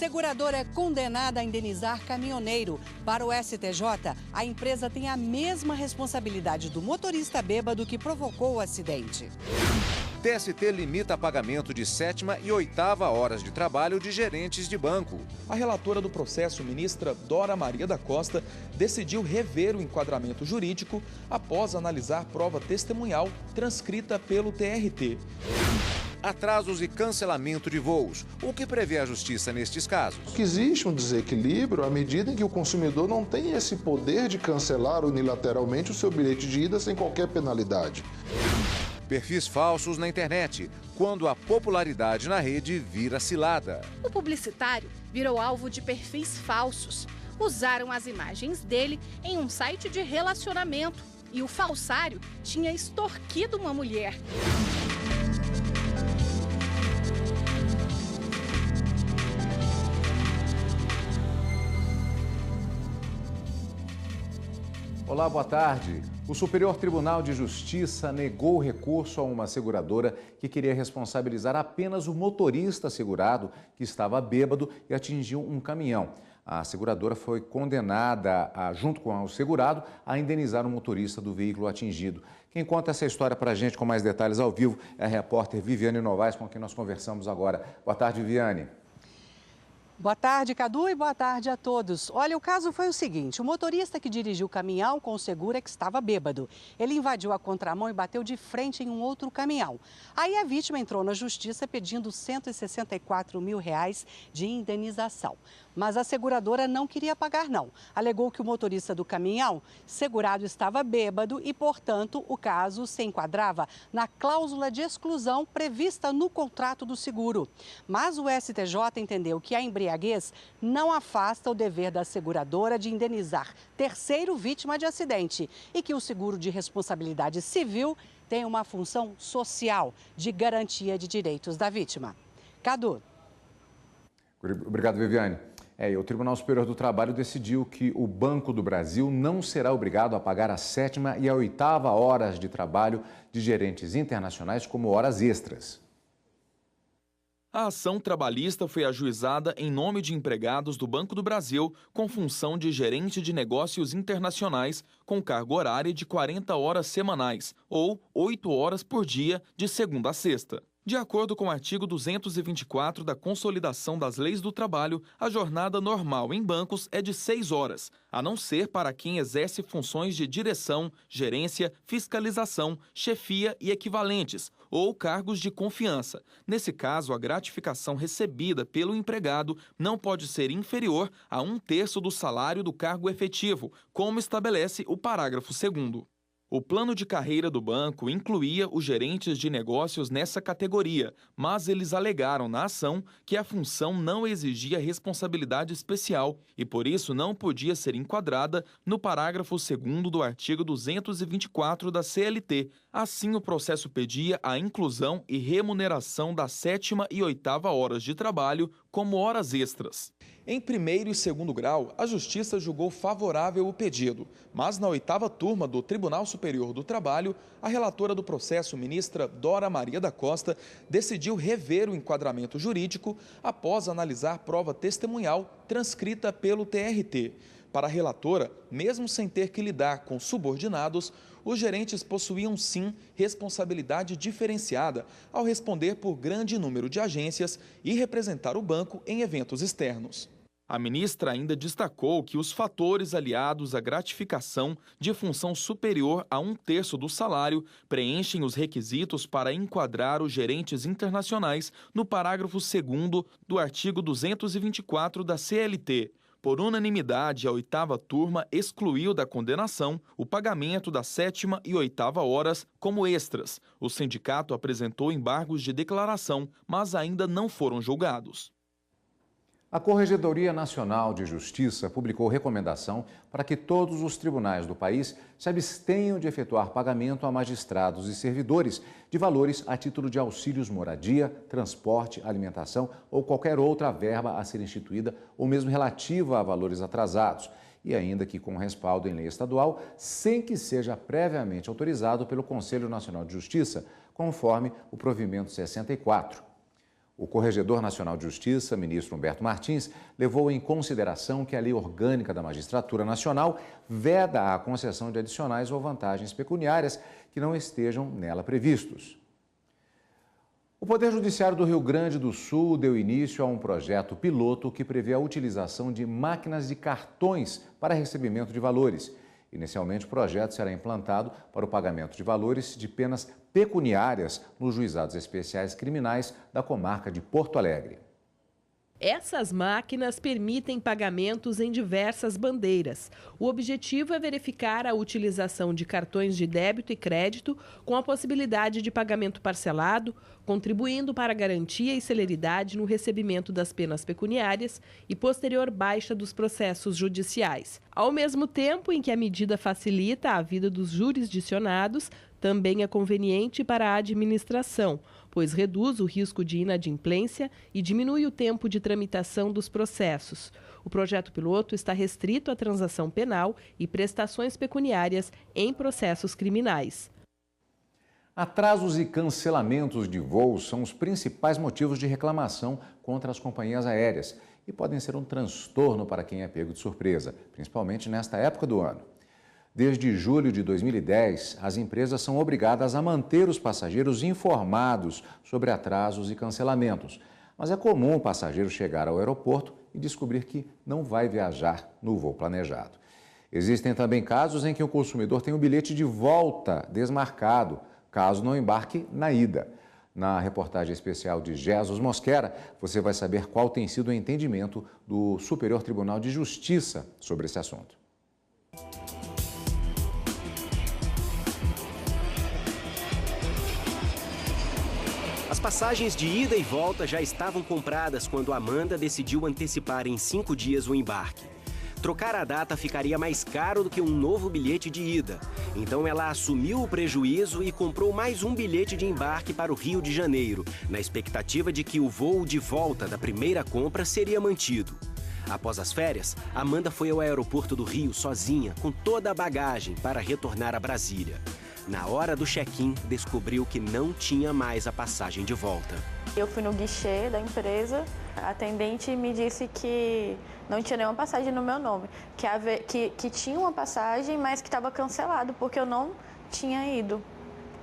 Seguradora é condenada a indenizar caminhoneiro. Para o STJ, a empresa tem a mesma responsabilidade do motorista bêbado que provocou o acidente. TST limita pagamento de 7ª e 8ª horas de trabalho de gerentes de banco. A relatora do processo, ministra Dora Maria da Costa, decidiu rever o enquadramento jurídico após analisar prova testemunhal transcrita pelo TRT. Atrasos e cancelamento de voos. O que prevê a justiça nestes casos? Que existe um desequilíbrio à medida em que o consumidor não tem esse poder de cancelar unilateralmente o seu bilhete de ida sem qualquer penalidade. Perfis falsos na internet, quando a popularidade na rede vira cilada. O publicitário virou alvo de perfis falsos. Usaram as imagens dele em um site de relacionamento e o falsário tinha extorquido uma mulher. Olá, boa tarde. O Superior Tribunal de Justiça negou o recurso a uma seguradora que queria responsabilizar apenas o motorista segurado que estava bêbado e atingiu um caminhão. A seguradora foi condenada, junto com o segurado, a indenizar o motorista do veículo atingido. Quem conta essa história para a gente com mais detalhes ao vivo é a repórter Viviane Novaes, com quem nós conversamos agora. Boa tarde, Viviane. Boa tarde, Cadu, e boa tarde a todos. Olha, o caso foi o seguinte: o motorista que dirigiu o caminhão com o seguro é que estava bêbado. Ele invadiu a contramão e bateu de frente em um outro caminhão. Aí a vítima entrou na justiça pedindo R$164 mil de indenização. Mas a seguradora não queria pagar, não. Alegou que o motorista do caminhão segurado estava bêbado e, portanto, o caso se enquadrava na cláusula de exclusão prevista no contrato do seguro. Mas o STJ entendeu que a embriaguez não afasta o dever da seguradora de indenizar terceiro vítima de acidente e que o seguro de responsabilidade civil tem uma função social de garantia de direitos da vítima. Cadu. Obrigado, Viviane. O Tribunal Superior do Trabalho decidiu que o Banco do Brasil não será obrigado a pagar a 7ª e a 8ª horas de trabalho de gerentes internacionais como horas extras. A ação trabalhista foi ajuizada em nome de empregados do Banco do Brasil com função de gerente de negócios internacionais com carga horária de 40 horas semanais ou 8 horas por dia de segunda a sexta. De acordo com o artigo 224 da Consolidação das Leis do Trabalho, a jornada normal em bancos é de 6 horas, a não ser para quem exerce funções de direção, gerência, fiscalização, chefia e equivalentes, ou cargos de confiança. Nesse caso, a gratificação recebida pelo empregado não pode ser inferior a 1/3 do salário do cargo efetivo, como estabelece o parágrafo 2º. O plano de carreira do banco incluía os gerentes de negócios nessa categoria, mas eles alegaram na ação que a função não exigia responsabilidade especial e, por isso, não podia ser enquadrada no parágrafo 2º do artigo 224 da CLT. Assim, o processo pedia a inclusão e remuneração da 7ª e 8ª horas de trabalho como horas extras. Em primeiro e segundo grau, a Justiça julgou favorável o pedido, mas na 8ª turma do Tribunal Superior do Trabalho, a relatora do processo, ministra Dora Maria da Costa, decidiu rever o enquadramento jurídico após analisar prova testemunhal transcrita pelo TRT. Para a relatora, mesmo sem ter que lidar com subordinados, os gerentes possuíam sim responsabilidade diferenciada ao responder por grande número de agências e representar o banco em eventos externos. A ministra ainda destacou que os fatores aliados à gratificação de função superior a 1/3 do salário preenchem os requisitos para enquadrar os gerentes internacionais no parágrafo 2º do artigo 224 da CLT. Por unanimidade, a 8ª turma excluiu da condenação o pagamento das 7ª e 8ª horas como extras. O sindicato apresentou embargos de declaração, mas ainda não foram julgados. A Corregedoria Nacional de Justiça publicou recomendação para que todos os tribunais do país se abstenham de efetuar pagamento a magistrados e servidores de valores a título de auxílios moradia, transporte, alimentação ou qualquer outra verba a ser instituída ou mesmo relativa a valores atrasados, e ainda que com respaldo em lei estadual, sem que seja previamente autorizado pelo Conselho Nacional de Justiça, conforme o provimento 64. O Corregedor Nacional de Justiça, ministro Humberto Martins, levou em consideração que a Lei Orgânica da Magistratura Nacional veda a concessão de adicionais ou vantagens pecuniárias que não estejam nela previstos. O Poder Judiciário do Rio Grande do Sul deu início a um projeto piloto que prevê a utilização de máquinas de cartões para recebimento de valores. Inicialmente, o projeto será implantado para o pagamento de valores de penas pecuniárias nos juizados especiais criminais da comarca de Porto Alegre. Essas máquinas permitem pagamentos em diversas bandeiras. O objetivo é verificar a utilização de cartões de débito e crédito com a possibilidade de pagamento parcelado, contribuindo para a garantia e celeridade no recebimento das penas pecuniárias e posterior baixa dos processos judiciais. Ao mesmo tempo em que a medida facilita a vida dos jurisdicionados, também é conveniente para a administração, pois reduz o risco de inadimplência e diminui o tempo de tramitação dos processos. O projeto piloto está restrito à transação penal e prestações pecuniárias em processos criminais. Atrasos e cancelamentos de voos são os principais motivos de reclamação contra as companhias aéreas e podem ser um transtorno para quem é pego de surpresa, principalmente nesta época do ano. Desde julho de 2010, as empresas são obrigadas a manter os passageiros informados sobre atrasos e cancelamentos. Mas é comum o passageiro chegar ao aeroporto e descobrir que não vai viajar no voo planejado. Existem também casos em que o consumidor tem o bilhete de volta desmarcado, caso não embarque na ida. Na reportagem especial de Jesus Mosquera, você vai saber qual tem sido o entendimento do Superior Tribunal de Justiça sobre esse assunto. As passagens de ida e volta já estavam compradas quando Amanda decidiu antecipar em 5 dias o embarque. Trocar a data ficaria mais caro do que um novo bilhete de ida. Então ela assumiu o prejuízo e comprou mais um bilhete de embarque para o Rio de Janeiro, na expectativa de que o voo de volta da primeira compra seria mantido. Após as férias, Amanda foi ao aeroporto do Rio sozinha, com toda a bagagem, para retornar a Brasília. Na hora do check-in, descobriu que não tinha mais a passagem de volta. Eu fui no guichê da empresa, a atendente me disse que não tinha nenhuma passagem no meu nome, que tinha uma passagem, mas que estava cancelado, porque eu não tinha ido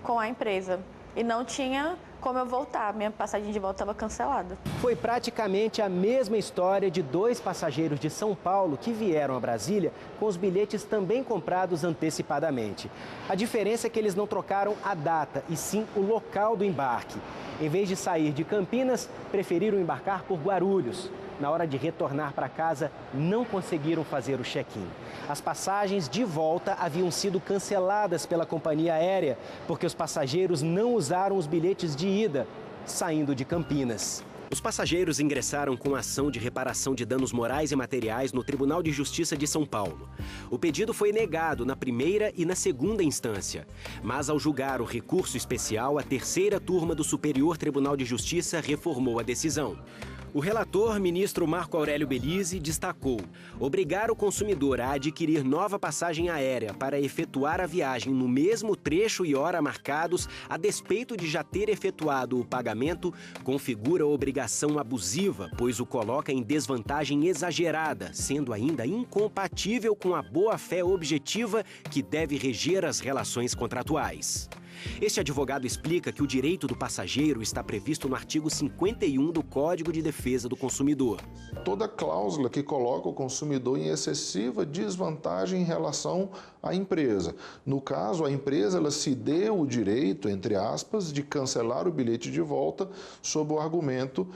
com a empresa e não tinha como eu voltar, minha passagem de volta estava cancelada. Foi praticamente a mesma história de 2 passageiros de São Paulo que vieram a Brasília com os bilhetes também comprados antecipadamente. A diferença é que eles não trocaram a data, e sim o local do embarque. Em vez de sair de Campinas, preferiram embarcar por Guarulhos. Na hora de retornar para casa, não conseguiram fazer o check-in. As passagens de volta haviam sido canceladas pela companhia aérea, porque os passageiros não usaram os bilhetes de ida, saindo de Campinas. Os passageiros ingressaram com ação de reparação de danos morais e materiais no Tribunal de Justiça de São Paulo. O pedido foi negado na primeira e na segunda instância. Mas, ao julgar o recurso especial, a terceira turma do Superior Tribunal de Justiça reformou a decisão. O relator, ministro Marco Aurélio Belize, destacou: obrigar o consumidor a adquirir nova passagem aérea para efetuar a viagem no mesmo trecho e hora marcados, a despeito de já ter efetuado o pagamento, configura obrigação abusiva, pois o coloca em desvantagem exagerada, sendo ainda incompatível com a boa-fé objetiva que deve reger as relações contratuais. Este advogado explica que o direito do passageiro está previsto no artigo 51 do Código de Defesa do Consumidor. Toda cláusula que coloca o consumidor em excessiva desvantagem em relação à empresa. No caso, a empresa ela se deu o direito, entre aspas, de cancelar o bilhete de volta sob o argumento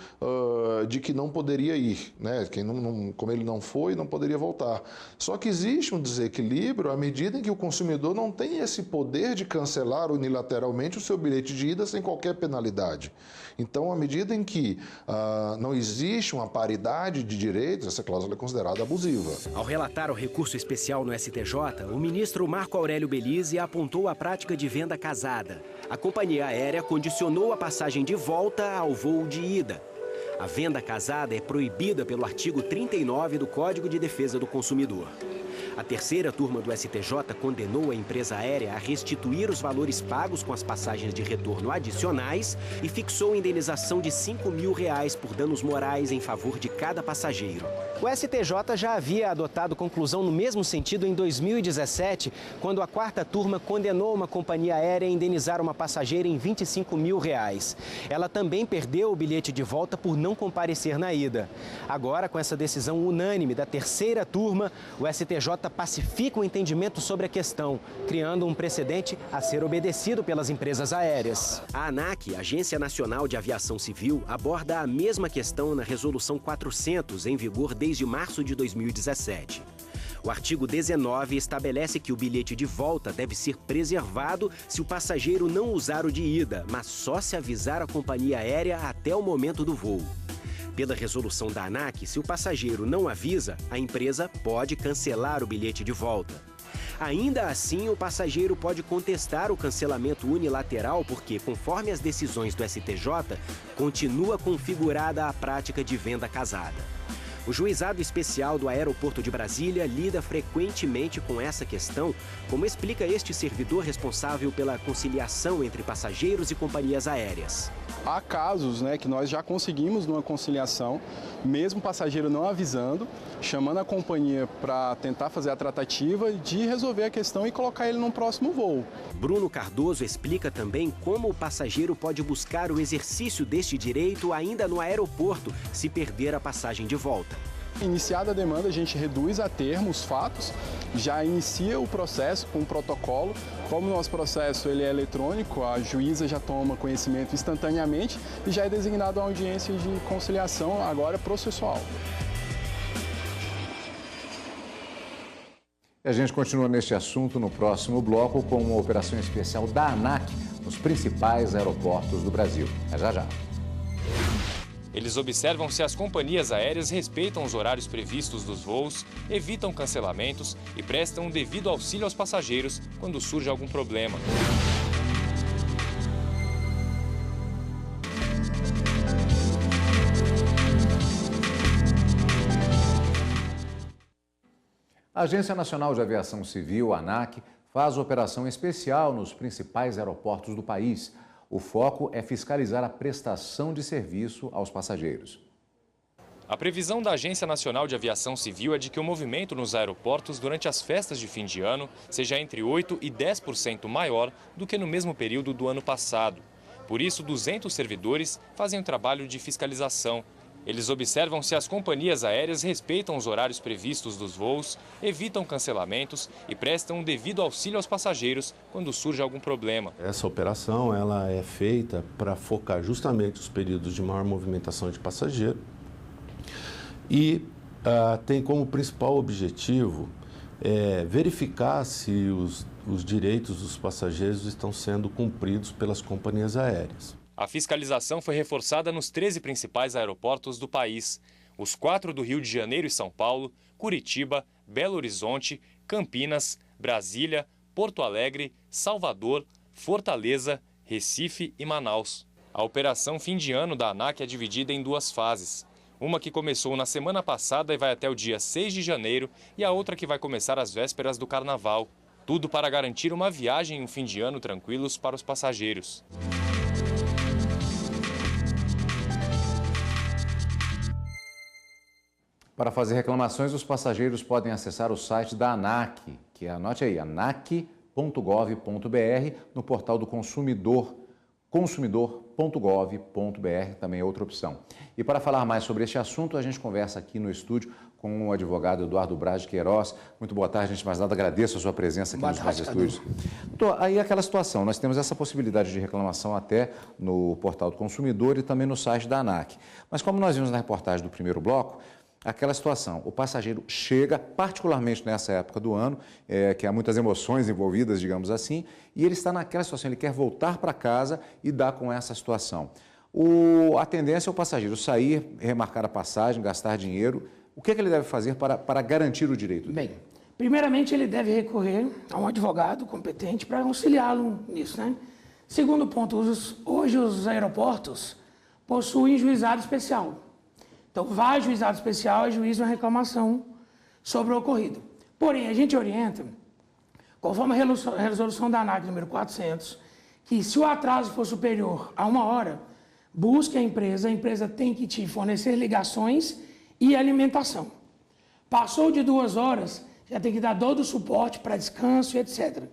de que não poderia ir, né? Que como ele não foi, não poderia voltar. Só que existe um desequilíbrio à medida em que o consumidor não tem esse poder de cancelar unilateralmente o seu bilhete de ida sem qualquer penalidade. Então, à medida em que não existe uma paridade de direitos, essa cláusula é considerada abusiva. Ao relatar o recurso especial no STJ, o ministro Marco Aurélio Belize apontou a prática de venda casada. A companhia aérea condicionou a passagem de volta ao voo de ida. A venda casada é proibida pelo artigo 39 do Código de Defesa do Consumidor. A terceira turma do STJ condenou a empresa aérea a restituir os valores pagos com as passagens de retorno adicionais e fixou indenização de R$5 mil por danos morais em favor de cada passageiro. O STJ já havia adotado conclusão no mesmo sentido em 2017, quando a quarta turma condenou uma companhia aérea a indenizar uma passageira em R$25 mil. Ela também perdeu o bilhete de volta por não comparecer na ida. Agora, com essa decisão unânime da terceira turma, o STJ pacifica o entendimento sobre a questão, criando um precedente a ser obedecido pelas empresas aéreas. A ANAC, Agência Nacional de Aviação Civil, aborda a mesma questão na Resolução 400, em vigor desde março de 2017. O artigo 19 estabelece que o bilhete de volta deve ser preservado se o passageiro não usar o de ida, mas só se avisar a companhia aérea até o momento do voo. Pela resolução da ANAC, se o passageiro não avisa, a empresa pode cancelar o bilhete de volta. Ainda assim, o passageiro pode contestar o cancelamento unilateral porque, conforme as decisões do STJ, continua configurada a prática de venda casada. O Juizado Especial do Aeroporto de Brasília lida frequentemente com essa questão, como explica este servidor responsável pela conciliação entre passageiros e companhias aéreas. Há casos que nós já conseguimos numa conciliação, mesmo o passageiro não avisando, chamando a companhia para tentar fazer a tratativa de resolver a questão e colocar ele no próximo voo. Bruno Cardoso explica também como o passageiro pode buscar o exercício deste direito ainda no aeroporto, se perder a passagem de volta. Iniciada a demanda, a gente reduz a termo os fatos, já inicia o processo com o protocolo. Como o nosso processo ele é eletrônico, a juíza já toma conhecimento instantaneamente e já é designada uma audiência de conciliação agora processual. E a gente continua neste assunto no próximo bloco com uma operação especial da ANAC nos principais aeroportos do Brasil. É já já. Eles observam se as companhias aéreas respeitam os horários previstos dos voos, evitam cancelamentos e prestam o devido auxílio aos passageiros quando surge algum problema. A Agência Nacional de Aviação Civil, ANAC, faz operação especial nos principais aeroportos do país. O foco é fiscalizar a prestação de serviço aos passageiros. A previsão da Agência Nacional de Aviação Civil é de que o movimento nos aeroportos durante as festas de fim de ano seja entre 8% e 10% maior do que no mesmo período do ano passado. Por isso, 200 servidores fazem o trabalho de fiscalização. Eles observam se as companhias aéreas respeitam os horários previstos dos voos, evitam cancelamentos e prestam o devido auxílio aos passageiros quando surge algum problema. Essa operação ela é feita para focar justamente os períodos de maior movimentação de passageiro e tem como principal objetivo verificar se os direitos dos passageiros estão sendo cumpridos pelas companhias aéreas. A fiscalização foi reforçada nos 13 principais aeroportos do país. Os 4 do Rio de Janeiro e São Paulo, Curitiba, Belo Horizonte, Campinas, Brasília, Porto Alegre, Salvador, Fortaleza, Recife e Manaus. A operação fim de ano da ANAC é dividida em 2 fases. Uma que começou na semana passada e vai até o dia 6 de janeiro e a outra que vai começar às vésperas do Carnaval. Tudo para garantir uma viagem e um fim de ano tranquilos para os passageiros. Para fazer reclamações, os passageiros podem acessar o site da ANAC, que é, anote aí, anac.gov.br, no portal do consumidor, consumidor.gov.br, também é outra opção. E para falar mais sobre este assunto, a gente conversa aqui no estúdio com o advogado Eduardo Braz de Queiroz. Muito boa tarde, gente, mais nada, agradeço a sua presença aqui nos nossos estúdios. Doutor, aí aquela situação, nós temos essa possibilidade de reclamação até no portal do consumidor e também no site da ANAC. Mas como nós vimos na reportagem do primeiro bloco, aquela situação, o passageiro chega, particularmente nessa época do ano, que há muitas emoções envolvidas, digamos assim, e ele está naquela situação, ele quer voltar para casa e dar com essa situação. A tendência é o passageiro sair, remarcar a passagem, gastar dinheiro. O que é que ele deve fazer para garantir o direito dele? Bem, primeiramente ele deve recorrer a um advogado competente para auxiliá-lo nisso, né? Segundo ponto, hoje os aeroportos possuem juizado especial. Então, vai ao juizado especial e juiza uma reclamação sobre o ocorrido. Porém, a gente orienta, conforme a resolução da ANAC número 400, que se o atraso for superior a 1 hora, busque a empresa tem que te fornecer ligações e alimentação. Passou de 2 horas, já tem que dar todo o suporte para descanso e etc.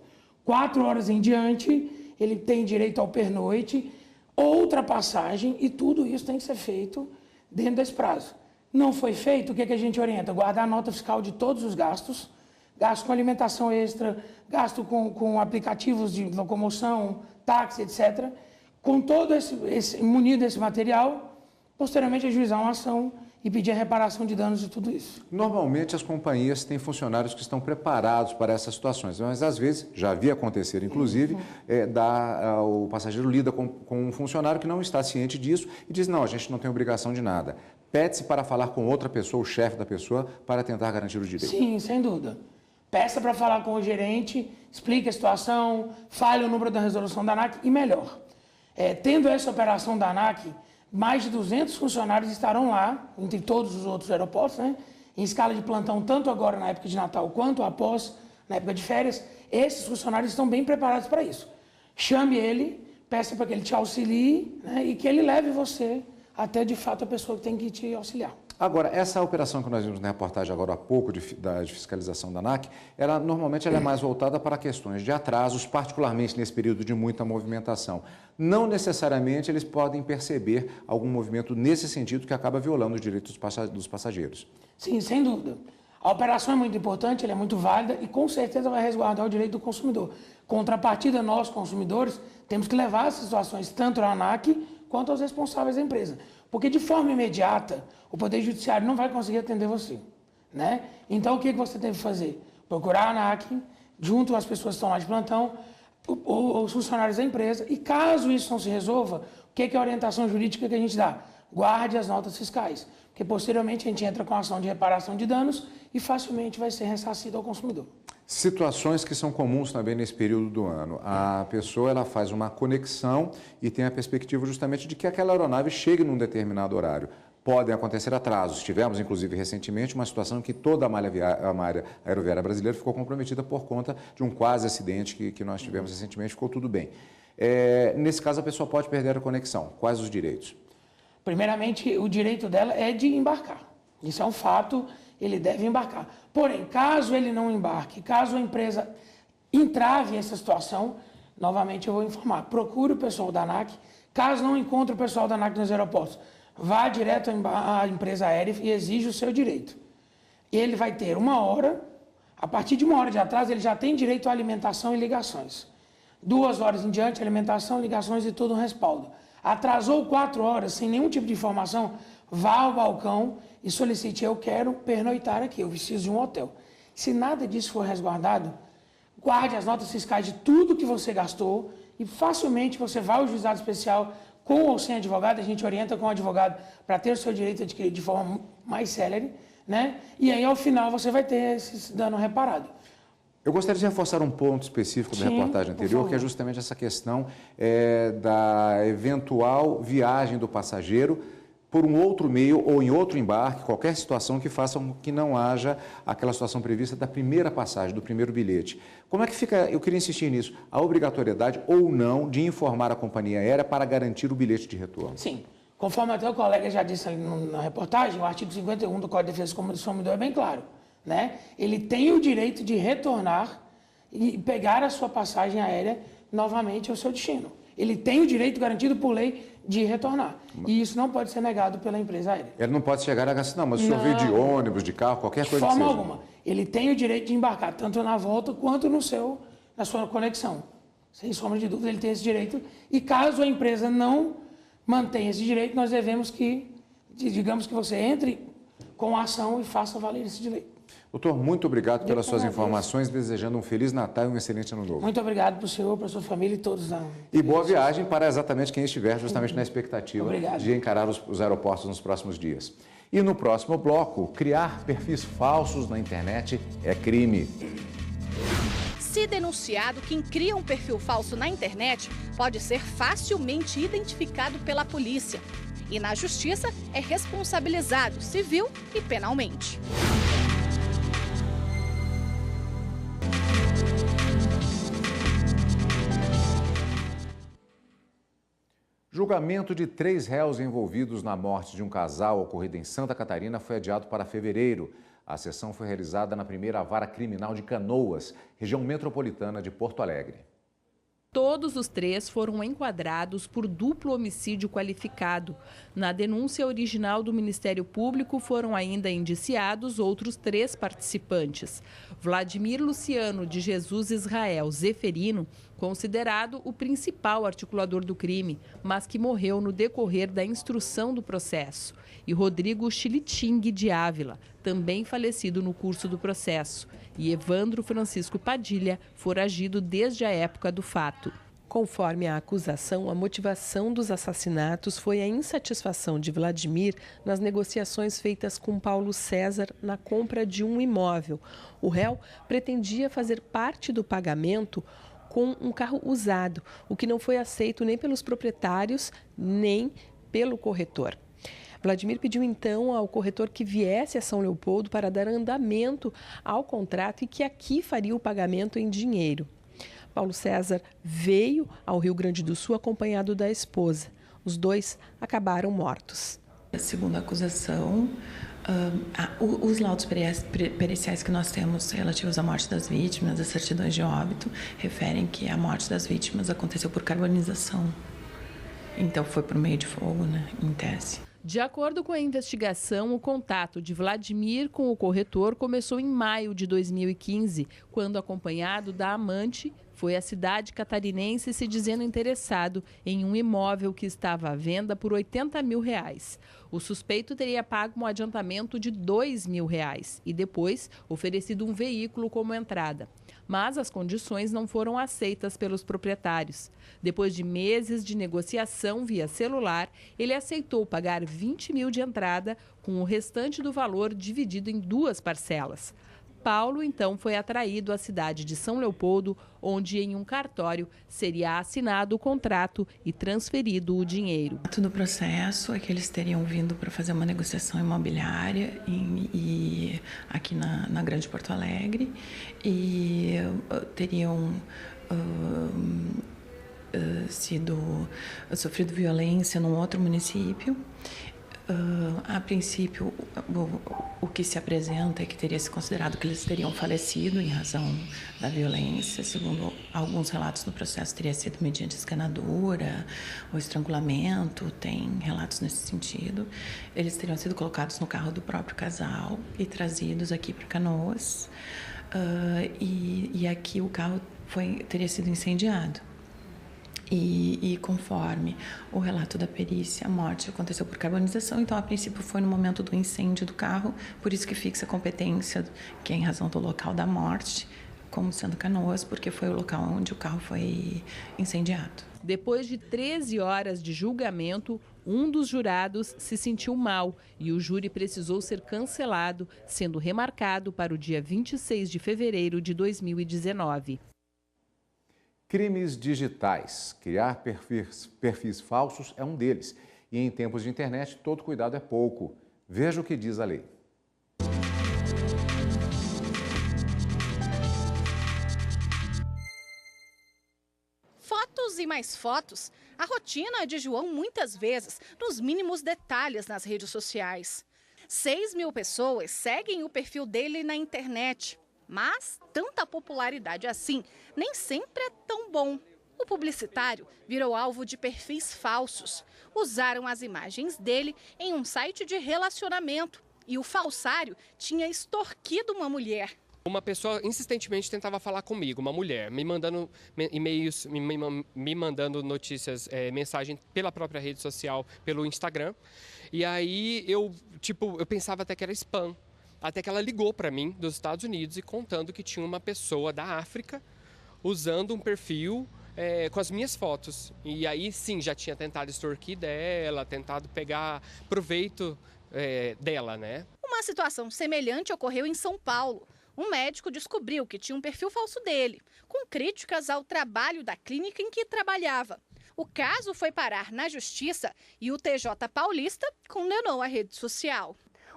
4 horas em diante, ele tem direito ao pernoite, outra passagem, e tudo isso tem que ser feito dentro desse prazo. Não foi feito, o que a gente orienta? Guardar a nota fiscal de todos os gastos, gasto com alimentação extra, gasto com aplicativos de locomoção, táxi, etc. Com todo munido desse material, posteriormente ajuizar uma ação e pedir a reparação de danos de tudo isso. Normalmente as companhias têm funcionários que estão preparados para essas situações, mas às vezes, já vi acontecer inclusive, o passageiro lida com um funcionário que não está ciente disso e diz, não, a gente não tem obrigação de nada. Pede-se para falar com outra pessoa, o chefe da pessoa, para tentar garantir o direito. Sim, sem dúvida. Peça para falar com o gerente, explique a situação, fale o número da resolução da ANAC e melhor. Tendo essa operação da ANAC, mais de 200 funcionários estarão lá, entre todos os outros aeroportos, né, em escala de plantão, tanto agora na época de Natal quanto após, na época de férias. Esses funcionários estão bem preparados para isso. Chame ele, peça para que ele te auxilie, né, e que ele leve você até, de fato, a pessoa que tem que te auxiliar. Agora, essa operação que nós vimos na reportagem agora há pouco, de fiscalização da ANAC, normalmente ela é mais voltada para questões de atrasos, particularmente nesse período de muita movimentação. Não necessariamente eles podem perceber algum movimento nesse sentido que acaba violando os direitos dos passageiros. Sim, sem dúvida. A operação é muito importante, ela é muito válida e com certeza vai resguardar o direito do consumidor. Contrapartida, nós, consumidores, temos que levar essas situações tanto à ANAC quanto aos responsáveis da empresa. Porque de forma imediata, o Poder Judiciário não vai conseguir atender você, né? Então, o que você tem que fazer? Procurar a ANAC, junto às pessoas que estão lá de plantão, os funcionários da empresa, e caso isso não se resolva, o que é a orientação jurídica que a gente dá? Guarde as notas fiscais, porque posteriormente a gente entra com a ação de reparação de danos e facilmente vai ser ressarcido ao consumidor. Situações que são comuns também nesse período do ano. A pessoa faz uma conexão e tem a perspectiva justamente de que aquela aeronave chegue num determinado horário. Podem acontecer atrasos. Tivemos, inclusive, recentemente, uma situação em que toda a malha aeroviária brasileira ficou comprometida por conta de um quase acidente que nós tivemos recentemente, ficou tudo bem. Nesse caso, a pessoa pode perder a conexão. Quais os direitos? Primeiramente, o direito dela é de embarcar. Isso é um fato, ele deve embarcar. Porém, caso ele não embarque, caso a empresa entrave essa situação, novamente eu vou informar. Procure o pessoal da ANAC. Caso não encontre o pessoal da ANAC nos aeroportos, vá direto à empresa aérea e exija o seu direito. Ele vai ter 1 hora, a partir de 1 hora de atraso, ele já tem direito à alimentação e ligações. 2 horas em diante, alimentação, ligações e todo um respaldo. Atrasou 4 horas, sem nenhum tipo de informação, vá ao balcão e solicite, eu quero pernoitar aqui, eu preciso de um hotel. Se nada disso for resguardado, guarde as notas fiscais de tudo que você gastou e facilmente você vai ao juizado especial com ou sem advogado, a gente orienta com o advogado para ter o seu direito adquirido de forma mais célere, né? E aí, ao final, você vai ter esse dano reparado. Eu gostaria de reforçar um ponto específico da reportagem anterior, que é justamente essa questão da eventual viagem do passageiro por um outro meio ou em outro embarque, qualquer situação que faça com que não haja aquela situação prevista da primeira passagem, do primeiro bilhete. Como é que fica, eu queria insistir nisso, a obrigatoriedade ou não de informar a companhia aérea para garantir o bilhete de retorno? Sim. Conforme até o colega já disse ali na reportagem, o artigo 51 do Código de Defesa do Consumidor é bem claro, né? Ele tem o direito de retornar e pegar a sua passagem aérea novamente ao seu destino. Ele tem o direito garantido por lei de retornar. E isso não pode ser negado pela empresa aérea. Ele não pode chegar a assim, não, mas o senhor veio de ônibus, de carro, qualquer coisa que seja. De forma alguma. Ele tem o direito de embarcar, tanto na volta quanto na sua conexão. Sem sombra de dúvida, ele tem esse direito. E caso a empresa não mantenha esse direito, nós devemos que, digamos que você entre com a ação e faça valer esse direito. Doutor, muito obrigado pelas suas informações, desejando um Feliz Natal e um excelente Ano Novo. Muito obrigado para o senhor, para a sua família e todos. E boa viagem para exatamente quem estiver justamente na expectativa de encarar os aeroportos nos próximos dias. E no próximo bloco, criar perfis falsos na internet é crime. Se denunciado, quem cria um perfil falso na internet pode ser facilmente identificado pela polícia. E na justiça é responsabilizado civil e penalmente. Julgamento de 3 réus envolvidos na morte de um casal ocorrido em Santa Catarina foi adiado para fevereiro. A sessão foi realizada na primeira vara criminal de Canoas, região metropolitana de Porto Alegre. Todos os 3 foram enquadrados por duplo homicídio qualificado. Na denúncia original do Ministério Público foram ainda indiciados outros 3 participantes. Vladimir Luciano de Jesus Israel Zeferino, considerado o principal articulador do crime, mas que morreu no decorrer da instrução do processo. E Rodrigo Chiliting de Ávila, também falecido no curso do processo. E Evandro Francisco Padilha, foragido desde a época do fato. Conforme a acusação, a motivação dos assassinatos foi a insatisfação de Vladimir nas negociações feitas com Paulo César na compra de um imóvel. O réu pretendia fazer parte do pagamento com um carro usado, o que não foi aceito nem pelos proprietários, nem pelo corretor. Vladimir pediu então ao corretor que viesse a São Leopoldo para dar andamento ao contrato e que aqui faria o pagamento em dinheiro. Paulo César veio ao Rio Grande do Sul acompanhado da esposa. Os 2 acabaram mortos. Segundo a acusação, os laudos periciais que nós temos relativos à morte das vítimas, as certidões de óbito, referem que a morte das vítimas aconteceu por carbonização. Então foi por meio de fogo, né, em tese. De acordo com a investigação, o contato de Vladimir com o corretor começou em maio de 2015, quando, acompanhado da amante, foi à cidade catarinense se dizendo interessado em um imóvel que estava à venda por R$80 mil. O suspeito teria pago um adiantamento de R$2 mil e depois oferecido um veículo como entrada. Mas as condições não foram aceitas pelos proprietários. Depois de meses de negociação via celular, ele aceitou pagar R$20 mil de entrada, com o restante do valor dividido em 2 parcelas. Paulo, então, foi atraído à cidade de São Leopoldo, onde em um cartório seria assinado o contrato e transferido o dinheiro. Do processo é que eles teriam vindo para fazer uma negociação imobiliária aqui na Grande Porto Alegre e teriam sofrido violência num outro município. A princípio, o que se apresenta é que teria se considerado que eles teriam falecido em razão da violência. Segundo alguns relatos no processo, teria sido mediante esganadura ou estrangulamento, tem relatos nesse sentido. Eles teriam sido colocados no carro do próprio casal e trazidos aqui para Canoas. E aqui o carro teria sido incendiado. E conforme o relato da perícia, a morte aconteceu por carbonização, então a princípio foi no momento do incêndio do carro, por isso que fixa a competência, que é em razão do local da morte, como sendo Canoas, porque foi o local onde o carro foi incendiado. Depois de 13 horas de julgamento, um dos jurados se sentiu mal e o júri precisou ser cancelado, sendo remarcado para o dia 26 de fevereiro de 2019. Crimes digitais. Criar perfis falsos é um deles. E em tempos de internet, todo cuidado é pouco. Veja o que diz a lei. Fotos e mais fotos. A rotina de João muitas vezes nos mínimos detalhes nas redes sociais. 6 mil pessoas seguem o perfil dele na internet. Mas tanta popularidade assim nem sempre é tão bom. O publicitário virou alvo de perfis falsos. Usaram as imagens dele em um site de relacionamento e o falsário tinha extorquido uma mulher. Uma pessoa insistentemente tentava falar comigo, uma mulher, me mandando e-mails, me mandando notícias, mensagem pela própria rede social, pelo Instagram. E aí eu pensava até que era spam. Até que ela ligou para mim dos Estados Unidos e contando que tinha uma pessoa da África usando um perfil com as minhas fotos. E aí sim, já tinha tentado extorquir dela, tentado pegar proveito dela, né? Uma situação semelhante ocorreu em São Paulo. Um médico descobriu que tinha um perfil falso dele, com críticas ao trabalho da clínica em que trabalhava. O caso foi parar na justiça e o TJ paulista condenou a rede social.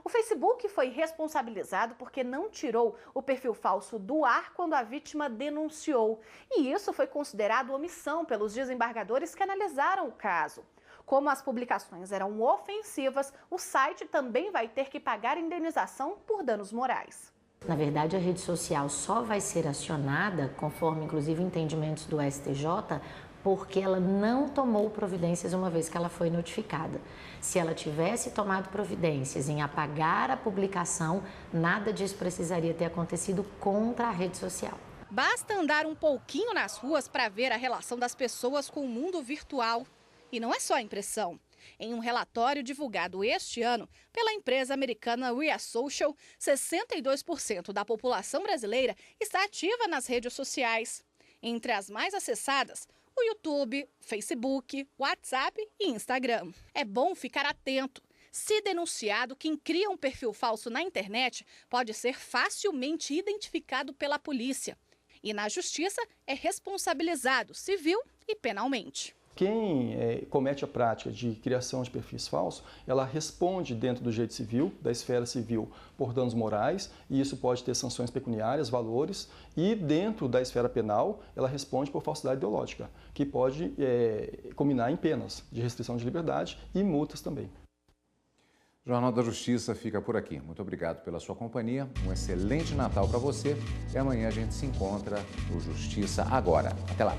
O Facebook foi responsabilizado porque não tirou o perfil falso do ar quando a vítima denunciou. E isso foi considerado omissão pelos desembargadores que analisaram o caso. Como as publicações eram ofensivas, o site também vai ter que pagar indenização por danos morais. Na verdade, a rede social só vai ser acionada, conforme inclusive entendimentos do STJ, porque ela não tomou providências uma vez que ela foi notificada. Se ela tivesse tomado providências em apagar a publicação, nada disso precisaria ter acontecido contra a rede social. Basta andar um pouquinho nas ruas para ver a relação das pessoas com o mundo virtual. E não é só impressão. Em um relatório divulgado este ano pela empresa americana Ria Social, 62% da população brasileira está ativa nas redes sociais. Entre as mais acessadas, o YouTube, Facebook, WhatsApp e Instagram. É bom ficar atento. Se denunciado, quem cria um perfil falso na internet pode ser facilmente identificado pela polícia. E na justiça é responsabilizado civil e penalmente. Quem comete a prática de criação de perfis falsos, ela responde dentro do direito civil, da esfera civil, por danos morais, e isso pode ter sanções pecuniárias, valores, e dentro da esfera penal, ela responde por falsidade ideológica, que pode culminar em penas de restrição de liberdade e multas também. O Jornal da Justiça fica por aqui. Muito obrigado pela sua companhia, um excelente Natal para você e amanhã a gente se encontra no Justiça Agora. Até lá!